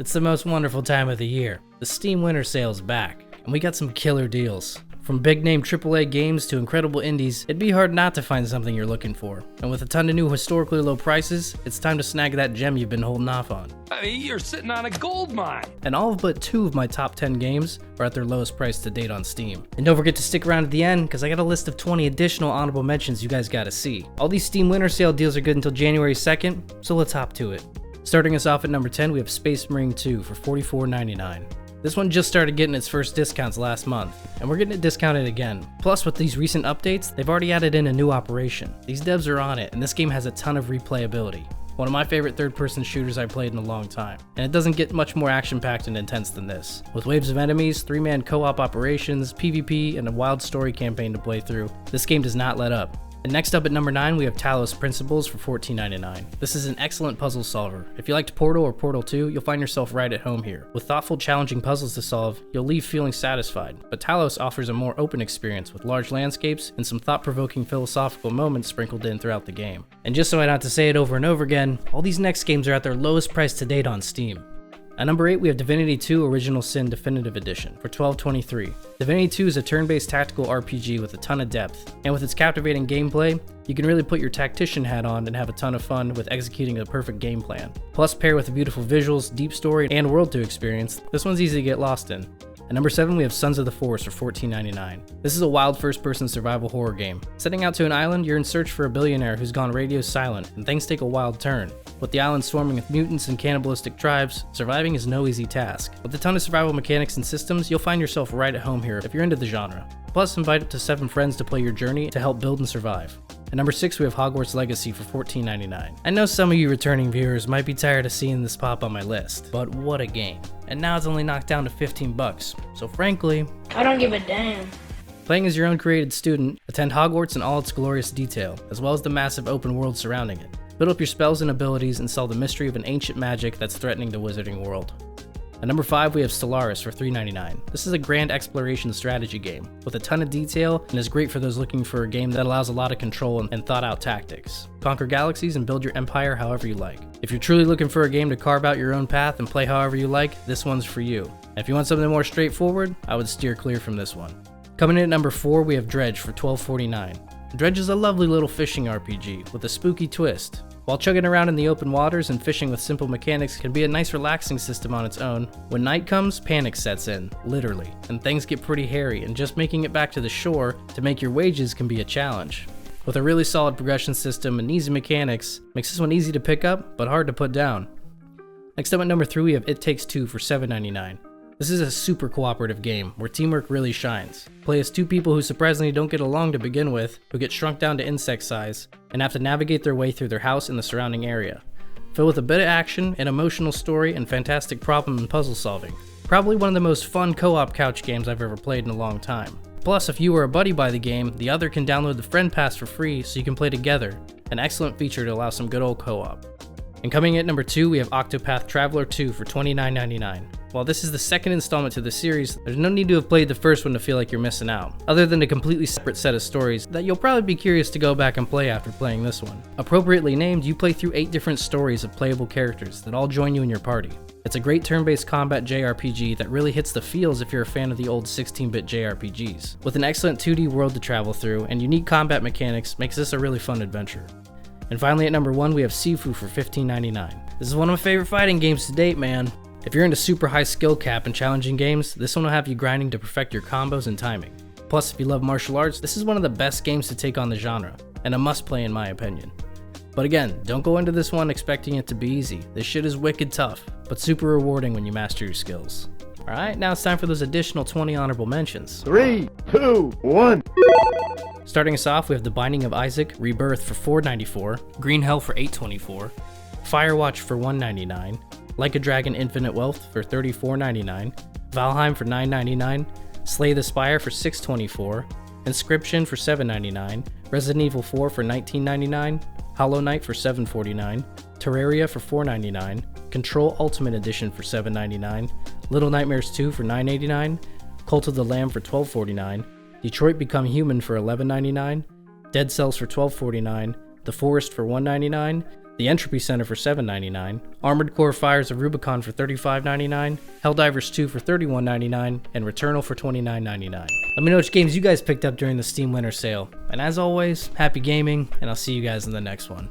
It's the most wonderful time of the year. The Steam Winter Sale's back, and we got some killer deals. From big-name AAA games to incredible indies, it'd be hard not to find something you're looking for. And with a ton of new historically low prices, it's time to snag that gem you've been holding off on. I mean, you're sitting on a gold mine. And all but 2 of my top 10 games are at their lowest price to date on Steam. And don't forget to stick around at the end, because I got a list of 20 additional honorable mentions you guys gotta see. All these Steam Winter Sale deals are good until January 2nd, so let's hop to it. Starting us off at number 10, we have Space Marine 2 for $44.99. This one just started getting its first discounts last month, and we're getting it discounted again. Plus, with these recent updates, they've already added in a new operation. These devs are on it, and this game has a ton of replayability. One of my favorite third-person shooters I've played in a long time, and it doesn't get much more action-packed and intense than this. With waves of enemies, 3-man co-op operations, PvP, and a wild story campaign to play through, this game does not let up. And next up at number 9, we have Talos Principles for $14.99. This is an excellent puzzle solver. If you liked Portal or Portal 2, you'll find yourself right at home here. With thoughtful, challenging puzzles to solve, you'll leave feeling satisfied. But Talos offers a more open experience with large landscapes and some thought-provoking philosophical moments sprinkled in throughout the game. And just so I don't have to say it over and over again, all these next games are at their lowest price to date on Steam. At number 8, we have Divinity 2 Original Sin Definitive Edition for $12.23. Divinity 2 is a turn-based tactical RPG with a ton of depth, and with its captivating gameplay, you can really put your tactician hat on and have a ton of fun with executing a perfect game plan. Plus, paired with beautiful visuals, deep story, and world to experience, this one's easy to get lost in. At number 7, we have Sons of the Forest for $14.99. This is a wild first-person survival horror game. Setting out to an island, you're in search for a billionaire who's gone radio silent, and things take a wild turn. With the island swarming with mutants and cannibalistic tribes, surviving is no easy task. With a ton of survival mechanics and systems, you'll find yourself right at home here if you're into the genre. Plus, invite up to 7 friends to play your journey to help build and survive. At number 6, we have Hogwarts Legacy for $14.99. I know some of you returning viewers might be tired of seeing this pop on my list, but what a game. And now it's only knocked down to $15, so frankly, I don't give a damn. Playing as your own created student, attend Hogwarts in all its glorious detail, as well as the massive open world surrounding it. Build up your spells and abilities and solve the mystery of an ancient magic that's threatening the wizarding world. At number 5, we have Stellaris for $3.99. This is a grand exploration strategy game with a ton of detail and is great for those looking for a game that allows a lot of control and thought-out tactics. Conquer galaxies and build your empire however you like. If you're truly looking for a game to carve out your own path and play however you like, this one's for you. And if you want something more straightforward, I would steer clear from this one. Coming in at number 4, we have Dredge for $12.49. Dredge is a lovely little fishing RPG with a spooky twist. While chugging around in the open waters and fishing with simple mechanics can be a nice relaxing system on its own, when night comes, panic sets in, literally, and things get pretty hairy, and just making it back to the shore to make your wages can be a challenge. With a really solid progression system and easy mechanics, makes this one easy to pick up, but hard to put down. Next up at number 3, we have It Takes Two for $7.99. This is a super cooperative game, where teamwork really shines. Play as 2 people who surprisingly don't get along to begin with, who get shrunk down to insect size, and have to navigate their way through their house and the surrounding area. Filled with a bit of action, an emotional story, and fantastic problem and puzzle solving. Probably one of the most fun co-op couch games I've ever played in a long time. Plus, if you are a buddy by the game, the other can download the Friend Pass for free so you can play together, an excellent feature to allow some good old co-op. And coming in at number 2, we have Octopath Traveler 2 for $29.99. While this is the second installment to the series, there's no need to have played the first one to feel like you're missing out, other than a completely separate set of stories that you'll probably be curious to go back and play after playing this one. Appropriately named, you play through 8 different stories of playable characters that all join you in your party. It's a great turn-based combat JRPG that really hits the feels if you're a fan of the old 16-bit JRPGs. With an excellent 2D world to travel through and unique combat mechanics, makes this a really fun adventure. And finally at number 1, we have Sifu for $15.99. This is one of my favorite fighting games to date, man. If you're into super high skill cap and challenging games, this one will have you grinding to perfect your combos and timing. Plus, if you love martial arts, this is one of the best games to take on the genre, and a must play in my opinion. But again, don't go into this one expecting it to be easy. This shit is wicked tough, but super rewarding when you master your skills. Alright, now it's time for those additional 20 honorable mentions. 3, 2, 1. Starting us off, we have The Binding of Isaac Rebirth for $4.94, Green Hell for $8.24, Firewatch for $1.99, Like a Dragon Infinite Wealth for $34.99, Valheim for $9.99, Slay the Spire for $6.24, Inscription for $7.99, Resident Evil 4 for $19.99, Hollow Knight for $7.49, Terraria for $4.99, Control Ultimate Edition for $7.99, Little Nightmares 2 for $9.89, Cult of the Lamb for $12.49, Detroit Become Human for $11.99, Dead Cells for $12.49, The Forest for $1.99, The Entropy Center for $7.99, Armored Core Fires of Rubicon for $35.99, Helldivers 2 for $31.99, and Returnal for $29.99. Let me know which games you guys picked up during the Steam Winter Sale. And as always, happy gaming, and I'll see you guys in the next one.